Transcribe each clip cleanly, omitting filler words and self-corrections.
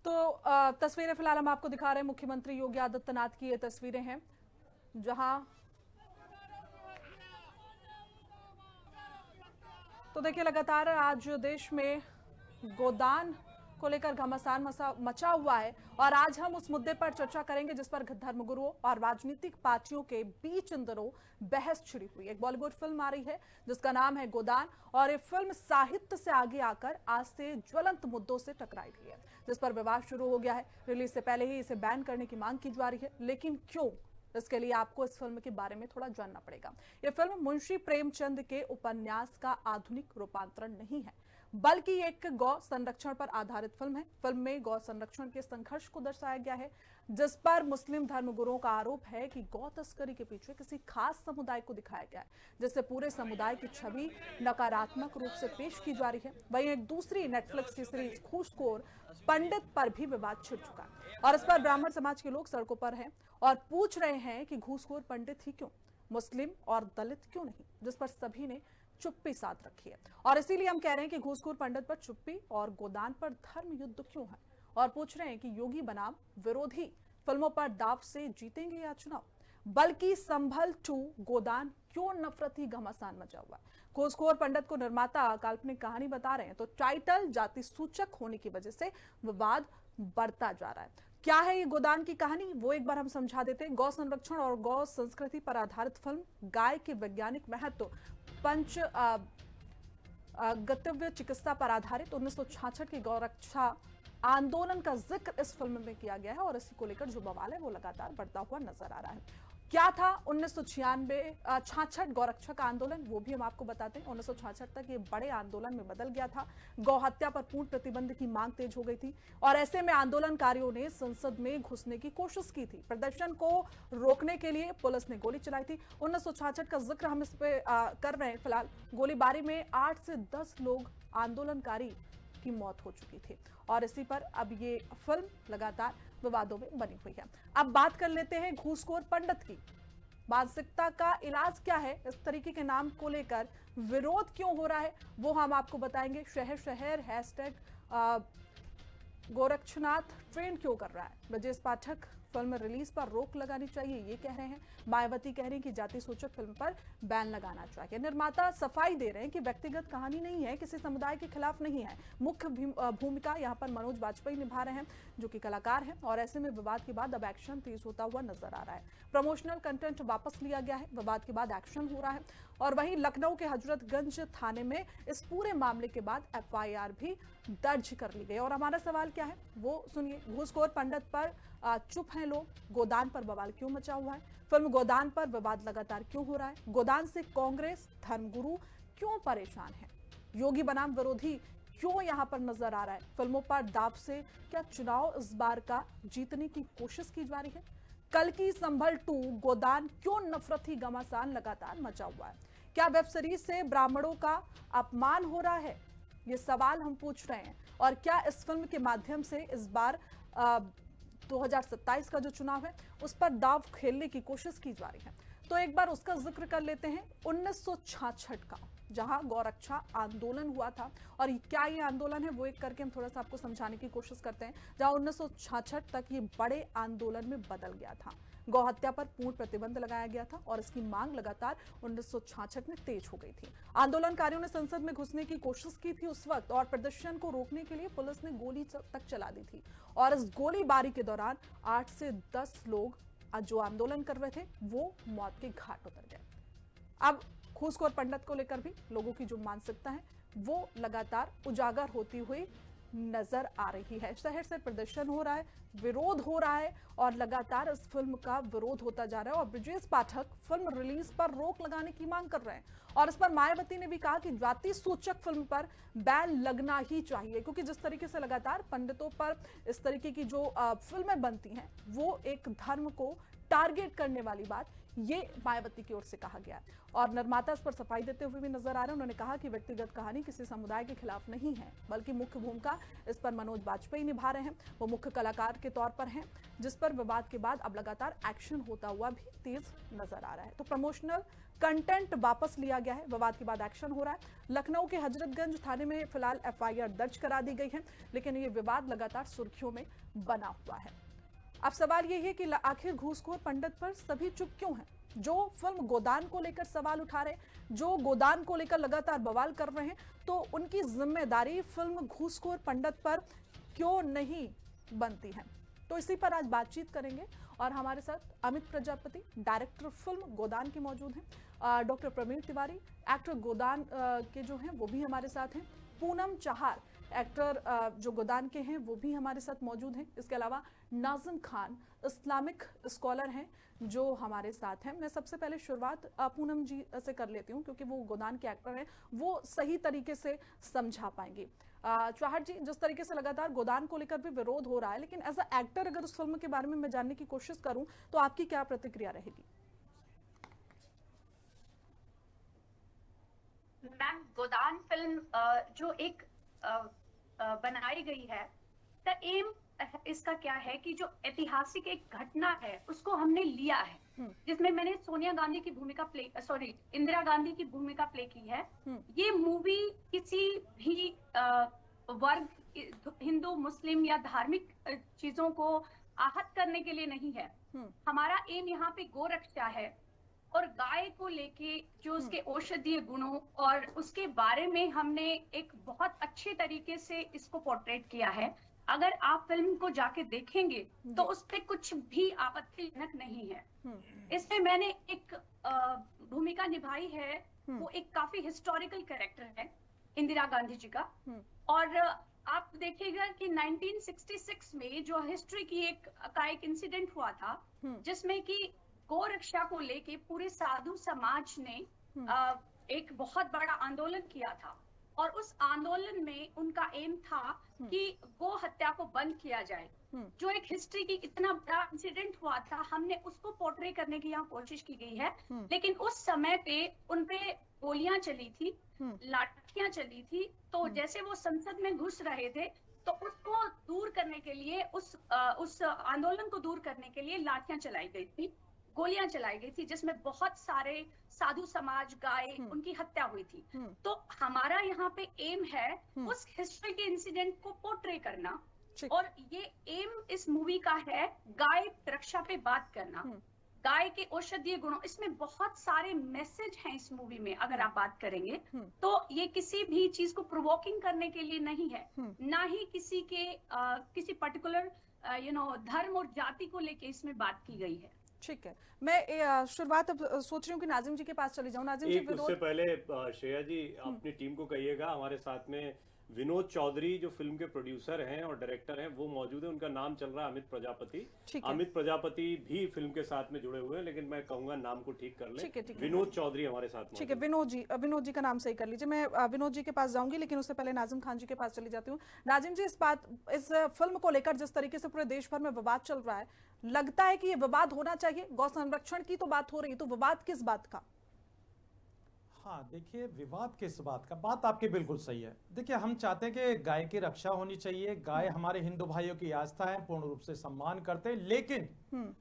तो तस्वीरें फिलहाल हम आपको दिखा रहे हैं। मुख्यमंत्री योगी आदित्यनाथ की ये तस्वीरें हैं जहां तो देखिए लगातार आज देश में गोदान को लेकर घमासान मचा हुआ है और आज हम उस मुद्दे पर चर्चा करेंगे जिस पर धर्मगुरुओं और राजनीतिक पार्टियों के बीच इन दिनों बहस छिड़ी हुई। एक बॉलीवुड फिल्म आ रही है जिसका नाम है गोदान और ये फिल्म साहित्य से आगे आकर आज से ज्वलंत मुद्दों से टकराई हुई है जिस पर विवाद शुरू हो गया है। रिलीज से पहले ही इसे बैन करने की मांग की जा रही है, लेकिन क्यों, इसके लिए आपको इस फिल्म के बारे में थोड़ा जानना पड़ेगा। यह फिल्म मुंशी प्रेमचंद के उपन्यास का आधुनिक रूपांतरण नहीं है बल्कि एक गौ संरक्षण पर आधारित फिल्म है। फिल्म में गौ संरक्षण के संघर्ष को दर्शाया गया है जिस पर मुस्लिम धर्मगुरुओं का आरोप है कि गौ तस्करी के पीछे किसी खास समुदाय को दिखाया गया है जिससे पूरे समुदाय की छवि नकारात्मक रूप से पेश की जा रही है। वहीं एक दूसरी नेटफ्लिक्स की सीरीज घूसखोर पंडित पर भी विवाद छिड़ चुका है और इस पर ब्राह्मण समाज के लोग सड़कों पर हैं और पूछ रहे हैं कि घूसखोर पंडित ही क्यों, मुस्लिम और दलित क्यों नहीं, जिस पर सभी ने चुप्पी साध रखी है। और इसीलिए हम कह रहे हैं कि घूसखोर पंडित पर चुप्पी और गोदान पर धर्म युद्ध क्यों है और पूछ रहे हैं कि योगी बनाम विरोधी फिल्मों पर दाव से जीतेंगे या चुनाव। बल्कि संभल 2 गोदान क्यों नफरती घमासान मचा हुआ है। घूसखोर पंडित को निर्माता काल्पनिक कहानी बता रहे हैं तो टाइटल जाति सूचक होने की वजह से विवाद बढ़ता जा रहा है। क्या है ये गोदान की कहानी, वो एक बार हम समझा देते हैं। गौ संरक्षण और गौ संस्कृति पर आधारित फिल्म गाय के वैज्ञानिक महत्व पंच गतव्य चिकित्सा पर आधारित 1966 की गौरक्षा आंदोलन का जिक्र इस फिल्म में किया गया है और इसी को लेकर जो बवाल है वो लगातार बढ़ता हुआ नजर आ रहा है। क्या था 1966 गौरक्षक आंदोलन, वो भी हम आपको बताते हैं। 1966 तक ये बड़े आंदोलन में बदल गया था। गौ हत्या पर पूर्ण प्रतिबंध की मांग तेज हो गई थी और ऐसे में आंदोलनकारियों ने संसद में घुसने की कोशिश की थी। प्रदर्शन को रोकने के लिए पुलिस ने गोली चलाई थी। 1966 का जिक्र हम इस पे कर रहे हैं। फिलहाल गोलीबारी में 8 से 10 लोग आंदोलनकारी की मौत हो चुकी थी और इसी पर अब ये फिल्म लगातार विवादों में बनी हुई है। अब बात कर लेते हैं घूसखोर पंडित की। मानसिकता का इलाज क्या है, इस तरीके के नाम को लेकर विरोध क्यों हो रहा है, वो हम आपको बताएंगे। शहर शहर हैशटैग गोरक्षनाथ ट्रेंड क्यों कर रहा है। ब्रजेश पाठक फिल्म रिलीज पर रोक लगानी चाहिए ये कह रहे हैं। मायावती कह रही हैं कि जाति सूचक फिल्म पर बैन लगाना चाहिए। निर्माता सफाई दे रहे हैं कि व्यक्तिगत कहानी नहीं है, किसी समुदाय के खिलाफ नहीं है। मुख्य भूमिका यहाँ पर मनोज वाजपेयी निभा रहे हैं जो कि कलाकार हैं और ऐसे में विवाद के बाद अब एक्शन तेज होता हुआ नजर आ रहा है। प्रमोशनल कंटेंट वापस लिया गया है, विवाद के बाद एक्शन हो रहा है। और वहीं लखनऊ के हजरतगंज थाने में इस पूरे मामले के बाद FIR भी दर्ज कर ली गई और हमारा सवाल क्या है वो सुनिए। घूसखोर पंडित पर चुप हैं लोग, गोदान पर बवाल क्यों मचा हुआ है, फिल्म गोदान पर विवाद लगातार क्यों हो रहा है, गोदान से कांग्रेस धर्मगुरु क्यों परेशान है, योगी बनाम विरोधी क्यों यहां पर नजर आ रहा है, फिल्मों पर दाव से क्या चुनाव इस बार का जीतने की कोशिश की जा रही है, कल की संभल 2 गोदान क्यों नफरती घमासान लगातार मचा हुआ है, क्या वेब सीरीज से ब्राह्मणों का अपमान हो रहा है, ये सवाल हम पूछ रहे हैं। और क्या इस फिल्म के माध्यम से इस बार 2027 का जो चुनाव है उस पर दाव खेलने की कोशिश की जा रही है। तो एक बार उसका जिक्र कर लेते हैं। 1966 का जहां गौरक्षा आंदोलन हुआ था और क्या ये आंदोलन है वो एक करके हम थोड़ा सा आपको समझाने की कोशिश करते हैं। जहां 1966 तक ये बड़े आंदोलन में बदल गया था। गौ हत्या पर पूर्ण प्रतिबंध लगाया गया था और इसकी मांग लगातार 1966 में तेज हो गई थी। आंदोलनकारियों ने संसद में घुसने की कोशिश की थी उस वक्त और प्रदर्शन को रोकने के लिए पुलिस ने गोली तक चला दी थी और इस गोलीबारी के दौरान 8 से 10 लोग जो आंदोलन कर रहे थे वो मौत के घाट उतर गए। अब घूसखोर पंडित को लेकर भी लोगों की जो मानसिकता है वो लगातार उजागर होती हुई नजर आ रही है। शहर से प्रदर्शन हो रहा है, विरोध हो रहा है और लगातार इस फिल्म का विरोध होता जा रहा है और ब्रजेश पाठक फिल्म रिलीज पर रोक लगाने की मांग कर रहे हैं और इस पर मायावती ने भी कहा कि जाति सूचक फिल्म पर बैन लगना ही चाहिए क्योंकि जिस तरीके से लगातार पंडितों पर इस तरीके की जो फिल्में बनती हैं वो एक धर्म को टारगेट करने वाली बात ये मायावती की ओर से कहा गया है। और निर्माता इस पर सफाई देते हुए भी नजर आ रहे हैं। उन्होंने कहा कि व्यक्तिगत कहानी किसी समुदाय के खिलाफ नहीं है, बल्कि मुख्य भूमिका इस पर मनोज बाजपेयी निभा रहे हैं। वो मुख्य कलाकार के तौर पर हैं, जिस पर विवाद के बाद अब लगातार एक्शन होता हुआ भी तेज नजर आ रहा है। तो प्रमोशनल कंटेंट वापस लिया गया है, विवाद के बाद एक्शन हो रहा है। लखनऊ के हजरतगंज थाने में फिलहाल एफआईआर दर्ज करा दी गई है, लेकिन ये विवाद लगातार सुर्खियों में बना हुआ है। अब सवाल यही है कि आखिर घूसखोर पंडित पर सभी चुप क्यों हैं? जो फिल्म गोदान को लेकर सवाल उठा रहे, जो गोदान को लेकर लगातार बवाल कर रहे हैं, तो उनकी जिम्मेदारी फिल्म घूसखोर पंडित पर क्यों नहीं बनती है? तो इसी पर आज बातचीत करेंगे और हमारे साथ अमित प्रजापति, डायरेक्टर फिल्म गोदान के मौजूद हैं। डॉक्टर प्रवीण तिवारी, एक्टर गोदान के जो हैं वो भी हमारे साथ हैं। पूनम चाहर, एक्टर जो गोदान के हैं वो भी हमारे साथ मौजूद हैं। इसके अलावा नाजिम खान, इस्लामिक स्कॉलर हैं, जो हमारे साथ हैं। मैं सबसे पहले शुरुआत पूनम जी से कर लेती हूं, क्योंकि वो गोदान के एक्टर हैं, वो सही तरीके से समझा पाएंगे। चाहर जी, जिस तरीके से लगातार गोदान को लेकर भी विरोध हो रहा है, लेकिन एज अ एक्टर अगर उस फिल्म के बारे में मैं जानने की कोशिश करूं तो आपकी क्या प्रतिक्रिया रहेगी? मैम, गोदान फिल्म जो एक बनाई गई है, द एम इसका क्या है कि जो ऐतिहासिक एक घटना है उसको हमने लिया है, जिसमें मैंने सोनिया गांधी की भूमिका इंदिरा गांधी की भूमिका प्ले की है। ये मूवी किसी भी वर्ग, हिंदू, मुस्लिम या धार्मिक चीजों को आहत करने के लिए नहीं है। हमारा एम यहाँ पे गोरक्षा है और गाय को लेके जो उसके औषधीय गुणों और उसके बारे में हमने एक बहुत अच्छे तरीके से इसको पोर्ट्रेट किया है। अगर आप फिल्म को जाके देखेंगे तो उस पे कुछ भी आपत्तिजनक नहीं है। इसमें मैंने एक भूमिका निभाई है, वो एक काफी हिस्टोरिकल कैरेक्टर है इंदिरा गांधी जी का। और आप देखिएगा कि 1966 में जो हिस्ट्री की एक इंसिडेंट हुआ था, जिसमें कि गोरक्षा को लेके पूरे साधु समाज ने एक बहुत बड़ा आंदोलन किया था। और उस आंदोलन में उनका एम था कि गो हत्या को बंद किया जाए। जो एक हिस्ट्री की इतना बड़ा इंसिडेंट हुआ था, हमने उसको पोर्ट्रे करने की यहाँ कोशिश की गई है। लेकिन उस समय पे उनपे गोलियां चली थी, लाठियां चली थी। तो जैसे वो संसद में घुस रहे थे, तो उसको दूर करने के लिए, उस आंदोलन को दूर करने के लिए लाठियां चलाई गई थी, गोलियां चलाई गई थी, जिसमें बहुत सारे साधु समाज, गाय, उनकी हत्या हुई थी। तो हमारा यहाँ पे एम है उस हिस्ट्री के इंसिडेंट को पोर्ट्रे करना, और ये एम इस मूवी का है गाय रक्षा पे बात करना, गाय के औषधीय गुणों। इसमें बहुत सारे मैसेज हैं इस मूवी में। अगर आप बात करेंगे तो ये किसी भी चीज को प्रोवोकिंग करने के लिए नहीं है, ना ही किसी पर्टिकुलर धर्म और जाति को लेके इसमें बात की गई है। ठीक है, मैं शुरुआत अब सोच रही हूँ कि नाजिम जी के पास चली जाऊँ। नाजिम जी, उससे पहले श्रेया जी अपनी टीम को कहिएगा, हमारे साथ में विनोद चौधरी जो फिल्म के प्रोड्यूसर हैं और डायरेक्टर हैं वो मौजूद है। उनका नाम चल रहा है अमित प्रजापति। अमित प्रजापति भी फिल्म के साथ में जुड़े हुए हैं, लेकिन मैं कहूंगा नाम को ठीक कर लें। विनोद चौधरी हमारे साथ। ठीक है, विनोद जी का नाम सही कर लीजिए। मैं विनोद जी के पास जाऊंगी, लेकिन उससे पहले नाजिम खान जी के पास चली जाती हूँ। नाजिम जी, इस फिल्म को लेकर जिस तरीके से पूरे देश भर में विवाद चल रहा है, लगता है कि ये विवाद होना चाहिए? गौ संरक्षण की तो बात हो रही है, तो विवाद किस बात का? हाँ, देखिए, विवाद किस बात का, बात आपकी बिल्कुल सही है। देखिए, हम चाहते हैं कि गाय की रक्षा होनी चाहिए। गाय हमारे हिंदू भाइयों की आस्था है, पूर्ण रूप से सम्मान करते हैं। लेकिन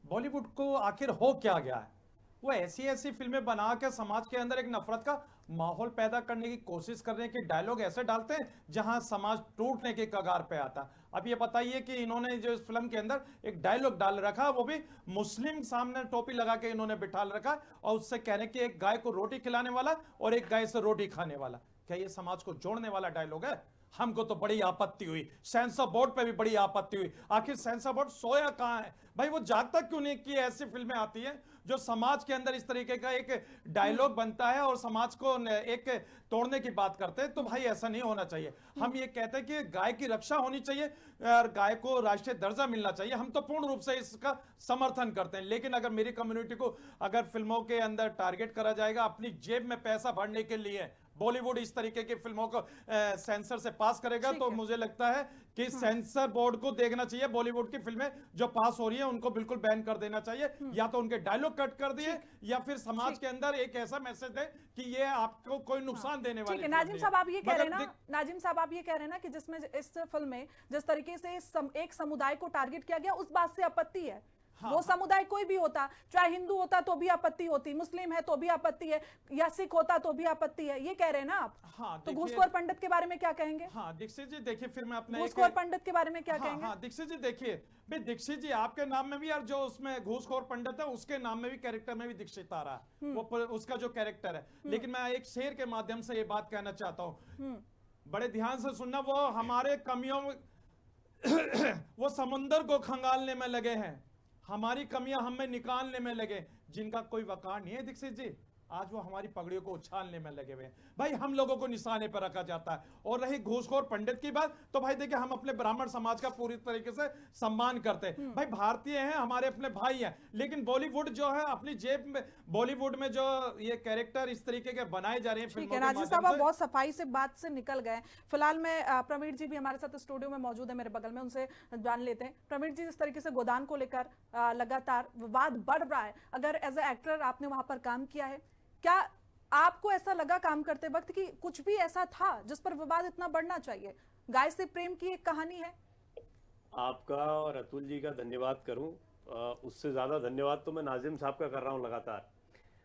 बॉलीवुड को आखिर हो क्या गया है? वो ऐसी फिल्में बना के समाज के अंदर एक नफरत का माहौल पैदा करने की कोशिश कर रहे हैं कि डायलॉग ऐसे डालते हैं जहां समाज टूटने के कगार पे आता है। अब ये बताइए कि इन्होंने जो इस फिल्म के अंदर एक डायलॉग डाल रखा, वो भी मुस्लिम सामने टोपी लगा के इन्होंने बिठा रखा, और उससे कहने कि एक गाय को रोटी खिलाने वाला और एक गाय से रोटी खाने वाला। क्या ये समाज को जोड़ने वाला डायलॉग है? हमको तो बड़ी आपत्ति हुई, सेंसर बोर्ड पे भी बड़ी आपत्ति हुई। आखिर सेंसर बोर्ड सोया कहां है भाई? वो जागता क्यों नहीं कि ऐसी फिल्में आती हैं जो समाज के अंदर इस तरीके का एक डायलॉग बनता है और समाज को एक तोड़ने की बात करते हैं? तो भाई ऐसा नहीं होना चाहिए। हम ये कहते हैं कि गाय की रक्षा होनी चाहिए और गाय को राष्ट्रीय दर्जा मिलना चाहिए। हम तो पूर्ण रूप से इसका समर्थन करते हैं। लेकिन अगर मेरी कम्युनिटी को अगर फिल्मों के अंदर टारगेट करा जाएगा अपनी जेब में पैसा भरने के लिए, बॉलीवुड इस तरीके की फिल्मों को सेंसर से पास करेगा तो मुझे लगता है कि सेंसर बोर्ड को देखना चाहिए बॉलीवुड की फिल्में जो पास हो रही है उनको बिल्कुल बैन कर देना चाहिए, या तो उनके डायलॉग कट कर दिए या फिर समाज के अंदर एक ऐसा मैसेज दे कि ये आपको कोई नुकसान देने वाली ठीक है। नाजिम साहब आप ये कह रहे हैं ना, नाजिम साहब आप ये कह रहे हैं ना कि जिसमें इस फिल्म में जिस तरीके से एक समुदाय को टारगेट किया गया उस बात से आपत्ति है। वो समुदाय कोई भी होता, चाहे हिंदू होता तो भी आपत्ति होती, मुस्लिम है तो भी आपत्ति है, या सिख होता तो भी आपत्ति है, ये कह रहे हैं ना आप। तो घूसखोर पंडित के बारे में क्या कहेंगे? हाँ दीक्षित जी देखिए, फिर मैं अपने घूसखोर पंडित के बारे में क्या कहेंगे? हाँ दीक्षित जी देखिए, भाई दीक्षित जी आपके नाम में भी यार जो उसमें घूसखोर पंडित है उसके नाम में भी कैरेक्टर में भी दीक्षित आ रहा है, वो उसका जो कैरेक्टर है। लेकिन मैं एक शेर के माध्यम से ये बात कहना चाहता हूँ, बड़े ध्यान से सुनना। वो हमारे कमियों वो समुंदर को खंगालने में लगे हैं, हमारी कमियां हमें निकालने में लगे, जिनका कोई वकार नहीं है दीक्षित जी, आज वो हमारी पगड़ियों को उछालने में लगे हुए हैं। भाई हम लोगों को निशाने पर रखा जाता है। और रही घूसखोर पंडित की बात, तो भाई देखिए हम अपने ब्राह्मण समाज का पूरी तरीके से सम्मान करते हैं। भाई भारतीय हैं, हमारे अपने भाई हैं, लेकिन बॉलीवुड जो है अपनी जेब में, बॉलीवुड में जो ये कैरेक्टर इस तरीके के बनाए जा रहे हैं फिल्मों के राजीव साहब आप बहुत सफाई से बात से निकल गए। फिलहाल में प्रवीण जी भी हमारे साथ स्टूडियो में मौजूद है, मेरे बगल में, उनसे जान लेते हैं। प्रवीण जी, इस तरीके से गोदान को लेकर लगातार विवाद बढ़ रहा है, अगर एज ए एक्टर आपने वहां पर काम किया है, क्या आपको ऐसा लगा काम करते वक्त कि कुछ भी ऐसा था जिस पर विवाद इतना बढ़ना चाहिए? गाय से प्रेम की एक कहानी है। आपका और अतुल जी का धन्यवाद करूं, उससे ज्यादा धन्यवाद तो मैं नाजिम साहब का कर रहा हूं लगातार,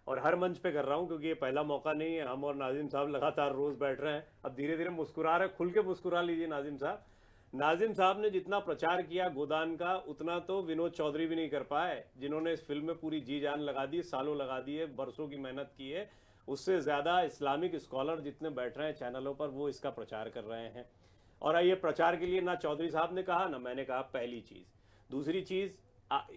और हर मंच पे कर रहा हूं, क्योंकि ये पहला मौका नहीं है। हम और नाजिम साहब लगातार रोज बैठ रहे हैं, अब धीरे धीरे मुस्कुरा रहे हैं। खुल के मुस्कुरा लीजिए नाजिम साहब। नाजिम साहब ने जितना प्रचार किया गोदान का, उतना तो विनोद चौधरी भी नहीं कर पाए, जिन्होंने इस फिल्म में पूरी जी जान लगा दी, सालों लगा दी है, बरसों की मेहनत की है। उससे ज्यादा इस्लामिक स्कॉलर जितने बैठ रहे हैं चैनलों पर, वो इसका प्रचार कर रहे हैं। और ये प्रचार के लिए ना चौधरी साहब ने कहा ना मैंने कहा, पहली चीज। दूसरी चीज,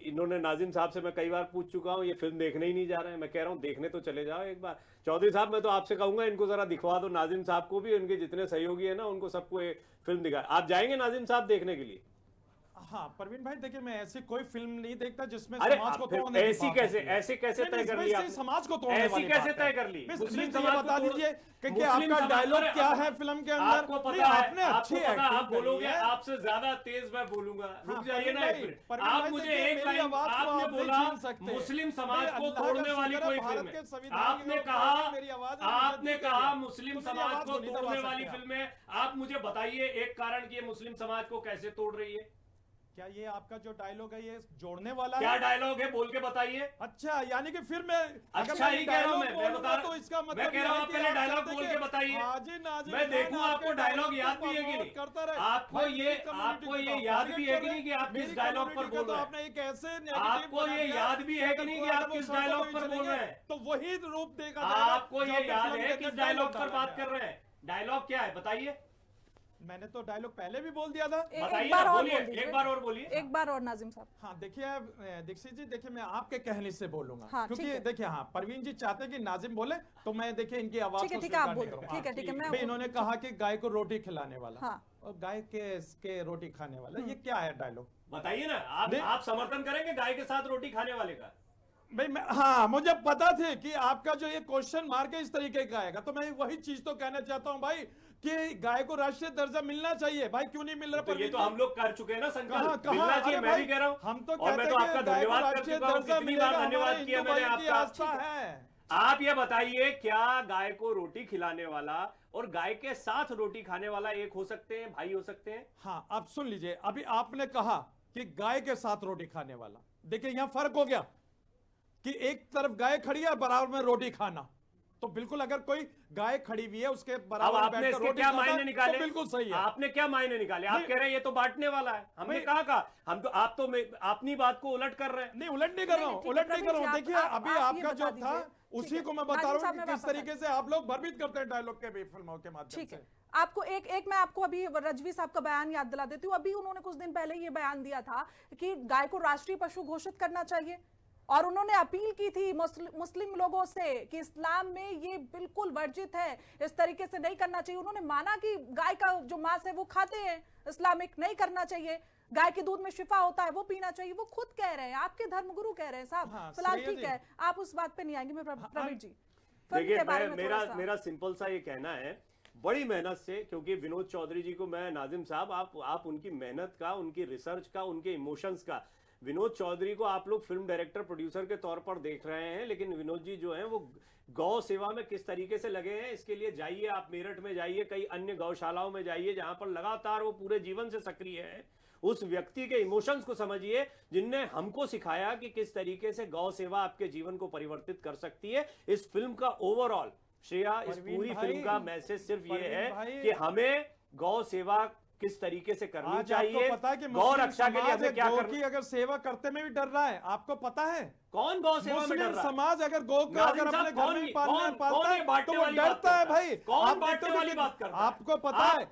इन्होंने नाजिम साहब से मैं कई बार पूछ चुका हूं, ये फिल्म देखने ही नहीं जा रहे हैं। मैं कह रहा हूं देखने तो चले जाओ एक बार। चौधरी साहब मैं तो आपसे कहूंगा इनको जरा दिखवा दो, नाजिम साहब को भी, इनके जितने सहयोगी है ना उनको सबको ये फिल्म दिखा। आप जाएंगे नाजिम साहब देखने के लिए? हाँ प्रवीण भाई देखिए, मैं ऐसी कोई फिल्म नहीं देखता जिसमें अरे समाज को तोड़ने की ऐसी बात कैसे होती है। ऐसे कैसे तय कर लिया? समाज को तोड़ने ऐसी वाली कैसे बात तय है। कर ली? मुस्लिम समाज बता दीजिए कि आपका डायलॉग क्या है फिल्म के अंदर। आपको पता है, आपने अच्छी एक्टिंग आप बोलोगे, आपसे ज्यादा तेज मैं बोलूंगा। रुक जाइए ना एक मिनट। आप मुझे एक लाइन, आपने बोला मुस्लिम समाज को तोड़ने वाली कोई फिल्म है। आपने कहा मुस्लिम समाज को तोड़ने वाली फिल्म है। आप मुझे बताइए एक कारण कि ये मुस्लिम समाज को कैसे तोड़ रही है? क्या ये आपका जो डायलॉग है ये जोड़ने वाला क्या है? डायलॉग है, बोल के बताइए। अच्छा, यानी कि फिर मैं अच्छा ही कह रहा हूं, मैं बता रहा तो इसका मतलब मैं कह रहा हूं पहले डायलॉग बोल के बताइए। मैं देखूं आपको डायलॉग याद भी है कि नहीं। आपको ये याद भी है कि नहीं कि आप किस डायलॉग पर बोल रहे हैं? आपने एक ऐसे आपको ये याद भी है कि नहीं कि आप किस डायलॉग पर बोल रहे हैं? तो वही रूप देखा, आपको ये याद है किस डायलॉग पर बात कर रहे हैं? डायलॉग क्या है बताइए। मैंने तो डायलॉग पहले भी बोल दिया था। बताइए ना, बोलिए, एक बार और बोलिए। एक बार और नाजिम साहब। हाँ देखिए दीक्षित जी, देखिए मैं आपके कहने से बोलूंगा, हाँ, क्योंकि देखिए हाँ प्रवीण जी चाहते कि नाजिम बोले तो मैं देखिए इनकी आवाज को ठीक है आप बोलो। ठीक है मैं, इन्होंने कहा कि गाय को रोटी खिलाने वाला, हाँ, और गाय के रोटी खाने वाला, ये क्या है डायलॉग? बताइए ना। आप समर्थन करेंगे गाय के साथ रोटी खाने वाले का? भाई हाँ, मुझे पता थे कि आपका जो ये क्वेश्चन मार के इस तरीके का आएगा, तो मैं वही चीज तो कहना चाहता हूं भाई कि गाय को राष्ट्रीय दर्जा मिलना चाहिए। भाई क्यों नहीं मिल रहा? तो ये तो हम लोग कर चुके हैं ना संकल्प, मिलना चाहिए। मैं भी कह रहा हूं, हम तो और मैं तो आपका धन्यवाद कर चुका हूं, कितनी बार धन्यवाद किया मैंने आपका। आप ये बताइए, क्या गाय को रोटी खिलाने वाला और गाय के साथ रोटी खाने वाला एक हो सकते हैं, भाई हो सकते हैं? हाँ, आप सुन लीजिए, अभी आपने कहा कि गाय के साथ रोटी खाने वाला, देखिए यहां फर्क हो गया कि एक तरफ गाय खड़ी है, बराबर में रोटी खाना। तो बिल्कुल अगर कोई गाय खड़ी हुई है उसके बराबर आपने इसके क्या मायने निकाले? तो बिल्कुल सही है। आपने क्या मायने निकाले? आप कह रहे हैं ये तो बांटने वाला है। हमने कहा हम तो अपनी बात को उलट कर रहे हैं। नहीं, उलट नहीं कर रहा हूं, उलट नहीं कर रहा हूं। देखिए अभी आपका जो था उसी को मैं बता रहा हूं कि किस तरीके से आप लोग भ्रमित करते हैं डायलॉग के भी फिल्मों के माध्यम से। आपको एक मैं आपको अभी रजवी साहब का बयान याद दिला देती हूँ। अभी उन्होंने कुछ दिन पहले ये बयान दिया था कि गाय को राष्ट्रीय पशु घोषित करना चाहिए, और उन्होंने अपील की थी मुस्लिम लोगों से कि इस्लाम में ये बिल्कुल वर्जित है, इस तरीके से नहीं करना चाहिए। उन्होंने माना कि गाय का जो मांस है वो खाते हैं, इस्लामिक नहीं करना चाहिए, गाय के दूध में शिफा होता है वो पीना चाहिए। वो खुद कह रहे हैं, आपके धर्मगुरु कह रहे हैं साहब। फिलहाल ठीक है, आप उस बात पे नहीं आएंगे। मैं प्रवीण जी, देखिए मेरा सिंपल सा ये कहना है, बड़ी मेहनत से, क्योंकि विनोद चौधरी जी को मैं, नाजिम साहब, आप उनकी मेहनत का, उनकी रिसर्च का, उनके इमोशंस का, विनोद चौधरी को आप लोग फिल्म डायरेक्टर प्रोड्यूसर के तौर पर देख रहे हैं, लेकिन विनोद जी जो हैं वो गौ सेवा में किस तरीके से लगे हैं, इसके लिए जाइए आप मेरठ में जाइए, कई अन्य गौशालाओं में जाइए जहां पर लगातार वो पूरे जीवन से सक्रिय है। उस व्यक्ति के इमोशंस को समझिए जिनने हमको सिखाया कि किस तरीके से गौ सेवा आपके जीवन को परिवर्तित कर सकती है। इस फिल्म का ओवरऑल श्रेया, इस पूरी फिल्म का मैसेज सिर्फ ये है कि हमें गौ सेवा किस तरीके से करनी चाहिए, पता है कि गौ रक्षा के लिए हमें क्या करना। की अगर सेवा करते में भी डर रहा है, आपको पता है कौन गौ सेवा में डर रहा है? समाज अगर गौ को अगर अपने घर में पालता है तो वो डरता है भाई। कौन बांटने वाली बात करता है? आपको पता है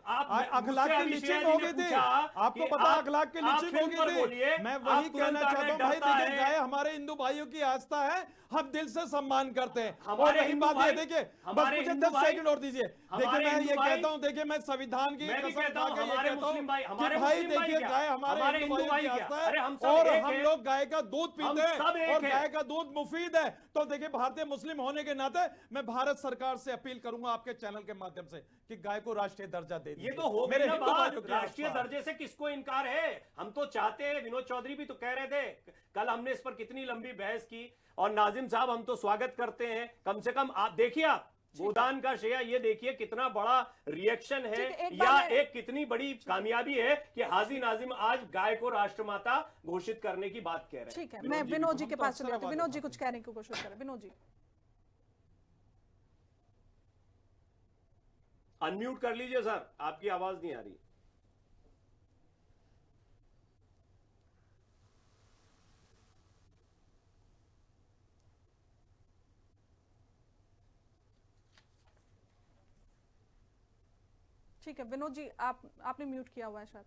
अखलाक की लीचिंग हो गई थी, आपको पता है अखलाक की लीचिंग हो गई थी। मैं वही कहना चाहता हूँ भाई, देखिए गाय हमारे हिंदू भाइयों की आस्था है, हम दिल से सम्मान करते हैं। और रही बात ये, देखिए बस मुझे 10 सेकंड और दीजिए। देखिए मैं ये कहता हूँ, देखिए मैं संविधान की कसम खा के ये कहता हूँ कि भाई देखिए गाय हमारे हिंदू भाइयों की आस्था है और हम लोग गाय का दूध पीते हैं और गाय का दूध मुफीद है। तो देखिए भारतीय मुस्लिम होने के नाते मैं भारत सरकार से अपील करूंगा आपके चैनल के माध्यम से कि गाय को राष्ट्रीय दर्जा दे दीजिए। ये तो हो मेरे राष्ट्रीय दर्जे से किसको इनकार है? हम तो चाहते हैं, विनोद चौधरी भी तो कह रहे थे, कल हमने इस पर कितनी लंबी बहस की। और नाजिम साहब हम तो स्वागत करते हैं, कम से कम आप देखिए, आप गोदान का श्रेया ये देखिए कितना बड़ा रिएक्शन है, या एक कितनी बड़ी कामयाबी है कि हाजी नाजिम आज गाय को राष्ट्रमाता घोषित करने की बात कह रहे हैं। ठीक है, मैं विनोद जी के पास चले जाती हूं। विनोद जी कुछ कहने की कोशिश करें। विनोद जी अनम्यूट कर लीजिए सर, आपकी आवाज नहीं आ रही। ठीक है विनोद जी, आपने म्यूट किया हुआ है शायद।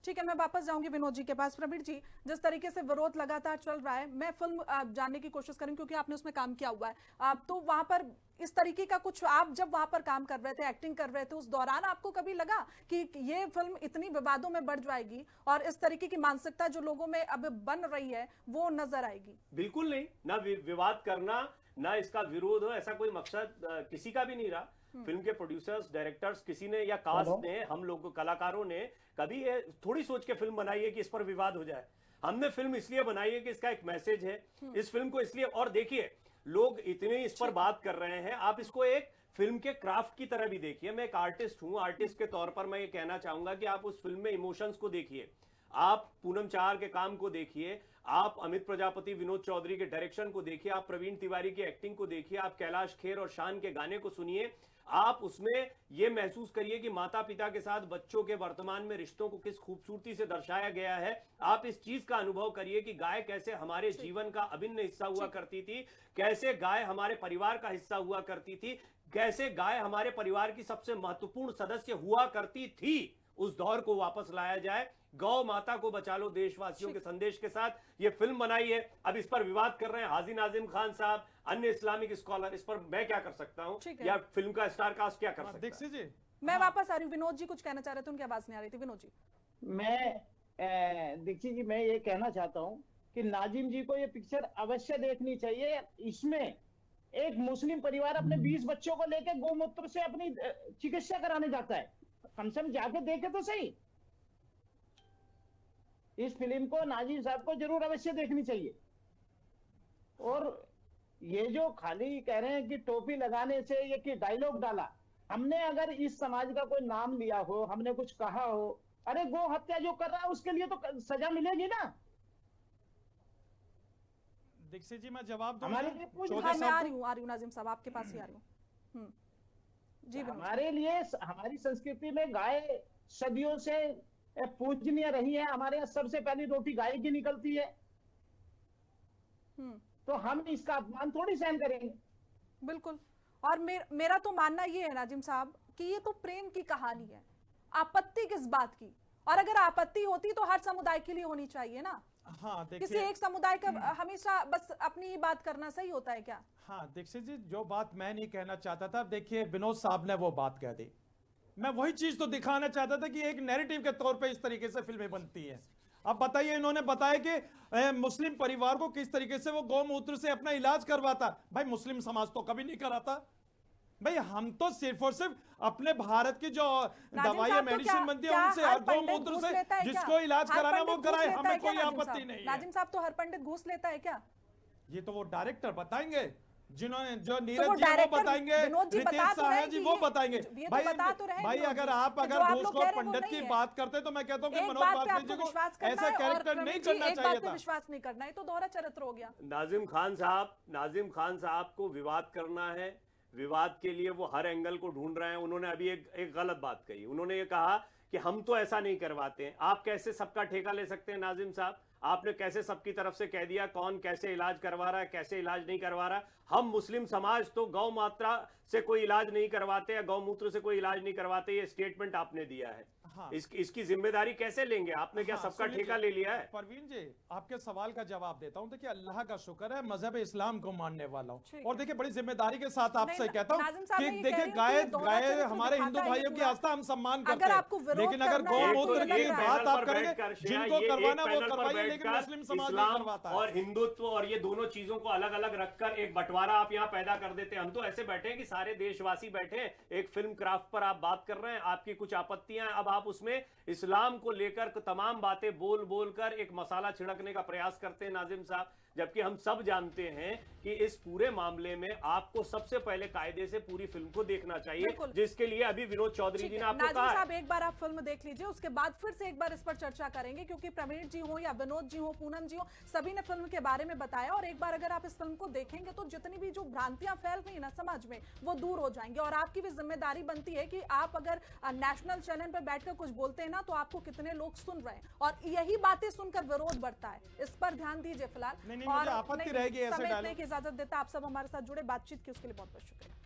ठीक है, मैं वापस जाऊंगी विनोद जी के पास। प्रवीण जी, जिस तरीके से विरोध लगातार चल रहा है, मैं फिल्म जानने की कोशिश करूंगी क्योंकि आपने उसमें काम किया हुआ है, तो वहां पर इस तरीके का कुछ, आप जब वहां पर काम कर रहे थे, एक्टिंग कर रहे थे, उस दौरान आपको कभी लगा कि ये फिल्म इतनी विवादों में बढ़ जाएगी और इस तरीके की मानसिकता जो लोगों में अब बन रही है वो नजर आएगी? बिल्कुल नहीं, ना विवाद करना, ना इसका विरोध हो, ऐसा कोई मकसद किसी का भी नहीं रहा। फिल्म के प्रोड्यूसर्स, डायरेक्टर्स, किसी ने या कास्ट ने, हम लोग कलाकारों ने कभी ये थोड़ी सोच के फिल्म बनाई है कि इस पर विवाद हो जाए। हमने फिल्म इसलिए बनाई है कि इसका एक मैसेज है, इस फिल्म को इसलिए, और देखिए लोग इतने इस पर बात कर रहे हैं, आप इसको एक फिल्म के क्राफ्ट की तरह भी देखिए। मैं एक आर्टिस्ट हूं, आर्टिस्ट के तौर पर मैं ये कहना चाहूंगा कि आप उस फिल्म में इमोशंस को देखिए, आप पूनम चाहर के काम को देखिए, आप अमित प्रजापति, विनोद चौधरी के डायरेक्शन को देखिए, आप प्रवीण तिवारी की एक्टिंग को देखिए, आप कैलाश खेर और शान के गाने को सुनिए, आप उसमें यह महसूस करिए कि माता पिता के साथ बच्चों के वर्तमान में रिश्तों को किस खूबसूरती से दर्शाया गया है। आप इस चीज का अनुभव करिए कि गाय कैसे हमारे जीवन का अभिन्न हिस्सा हुआ करती थी, कैसे गाय हमारे परिवार का हिस्सा हुआ करती थी, कैसे गाय हमारे परिवार की सबसे महत्वपूर्ण सदस्य हुआ करती थी। उस दौर को वापस लाया जाए, गौ माता को बचा लो देशवासियों के संदेश के साथ ये फिल्म बनाई है। अब इस पर विवाद कर रहे हैं हाजी नाजिम खान साहब, अन्य इस्लामिक स्कॉलर, इस पर मैं क्या कर सकता हूं, या फिल्म का स्टार कास्ट क्या कर सकता है? दीक्षित जी, मैं वापस आ रही हूँ। विनोद जी कुछ कहना चाह रहे थे, उनकी आवाज नहीं आ रही थी। विनोद जी, मैं दीक्षित जी, मैं ये कहना चाहता हूँ कि नाजिम जी को ये पिक्चर अवश्य देखनी चाहिए। इसमें एक मुस्लिम परिवार अपने 20 बच्चों को लेकर गौमूत्र से अपनी चिकित्सा कराने जाता है, कम से कम जाके देखे तो सही। इस फिल्म को नाजिम साहब को जरूर अवश्य देखनी चाहिए। और ये जो खाली कह रहे हैं कि टोपी लगाने से ये कि डायलॉग डाला, हमने अगर इस समाज का कोई नाम लिया हो, हमने कुछ कहा हो, अरे गो हत्या जो कर रहा है उसके लिए तो सजा मिलेगी ना। दीक्षित जी, मैं जवाब दूं? हमारे लिए आ रही हूँ नाजिम साहब, आपके पास ही आ रही हूँ जी। हमारे लिए, हमारी संस्कृति में गाय सदियों से पूजनीय रही है। हमारे यहाँ सबसे पहली रोटी गाय की निकलती है, तो हम इसका अपमान थोड़ी सहन करेंगे। बिल्कुल। और मेरा तो मानना ये है नाजिम साहब कि ये तो प्रेम की कहानी है, आपत्ति किस बात की? और अगर आपत्ति होती तो हर समुदाय के लिए होनी चाहिए ना। हाँ, किसी एक समुदाय का हमेशा बस अपनी ही बात करना सही होता है क्या? हाँ दीक्षित जी, जो बात मैं नहीं कहना चाहता था, देखिए विनोद साहब ने वो बात कह दी। मैं वही चीज तो दिखाना चाहता था कि एक नैरेटिव के तौर पे इस तरीके से फिल्में बनती हैं। अब बताइए, इन्होंने बताया कि मुस्लिम परिवार को किस तरीके से वो गौमूत्र से अपना इलाज करवाता। भाई मुस्लिम समाज तो कभी नहीं कराता। भाई हम तो सिर्फ और सिर्फ अपने भारत की जो दवाइयां मेडिसिन बनती है उनसे, गौमूत्र से जिसको इलाज कराना वो कराए, हमें कोई आपत्ति नहीं है। नाजिम साहब तो हर पंडित घूस लेता है क्या? ये तो वो डायरेक्टर बताएंगे, जिन्होंने जो तो नीरज जी वो बताएंगे, रितेश साहा जी वो बताएंगे। भाई अगर घूसखोर पंडित की बात करते तो मैं कहता हूँ कि मनोज वाजपेयी जी को ऐसा कैरेक्टर नहीं करना चाहिए था। विश्वास नहीं करना है तो दोहरा चरित्र हो गया। नाजिम खान साहब को विवाद करना है, विवाद के लिए वो हर एंगल को ढूंढ रहे हैं। उन्होंने अभी एक गलत बात कही, उन्होंने ये कहा कि हम तो ऐसा नहीं करवाते हैं। आप कैसे सबका ठेका ले सकते हैं नाजिम साहब? आपने कैसे सबकी तरफ से कह दिया कौन कैसे इलाज करवा रहा है, कैसे इलाज नहीं करवा रहा? हम मुस्लिम समाज तो गौ मात्रा से कोई इलाज नहीं करवाते या गौमूत्र से कोई इलाज नहीं करवाते, ये स्टेटमेंट आपने दिया है। हाँ। इसकी जिम्मेदारी कैसे लेंगे? आपने क्या सबका ठेका ले लिया है? परवीन जी, आपके सवाल का जवाब देता हूं। देखिए अल्लाह का शुक्र है मजहब इस्लाम को मानने वाला हूं, और देखिए बड़ी जिम्मेदारी के साथ आपसे कहता हूं कि देखिए गाय हमारे हिंदू भाइयों की आस्था हम सम्मान करते हैं, लेकिन अगर गौमूत्र की बात आप करेंगे, जिनको करवाना वो करवाइए, लेकिन मुस्लिम समाज नहीं करवाता। और हिंदुत्व और ये दोनों चीजों को अलग अलग रखकर एक बंटवारा आप यहाँ पैदा कर देते हैं। हम तो ऐसे बैठे हैं कि सारे देशवासी बैठे हैं, एक फिल्म क्राफ्ट पर आप बात कर रहे हैं, आपकी कुछ आपत्तियां, अब आप उसमें इस्लाम को लेकर तमाम बातें बोल बोल कर एक मसाला छिड़कने का प्रयास करते हैं नाजिम साहब, जबकि हम सब जानते हैं कि इस पूरे मामले में आपको सबसे पहले कायदे से पूरी फिल्म को देखना चाहिए, जिसके लिए अभी विनोद चौधरी जी ने आपको कहा। साहब एक बार आप फिल्म देख लीजिए, उसके बाद फिर से एक बार इस पर चर्चा करेंगे, क्योंकि प्रवीण जी हो या विनोद जी हो, पूनम जी हो, सभी ने फिल्म के बारे में बताया। और एक बार अगर आप इस फिल्म को देखेंगे तो जितनी भी जो भ्रांतियां फैल रही है ना समाज में, वो दूर हो जाएंगी। और आपकी भी जिम्मेदारी बनती है कि आप अगर नेशनल चैनल पर बैठकर कुछ बोलते हैं ना, तो आपको कितने लोग सुन रहे हैं, और यही बातें सुनकर विरोध बढ़ता है। इस पर ध्यान दीजिए फिलहाल। और आपत्ति रहेगी ऐसे डालो की इजाजत देता, आप सब हमारे साथ जुड़े, बातचीत की उसके लिए बहुत बहुत शुक्रिया।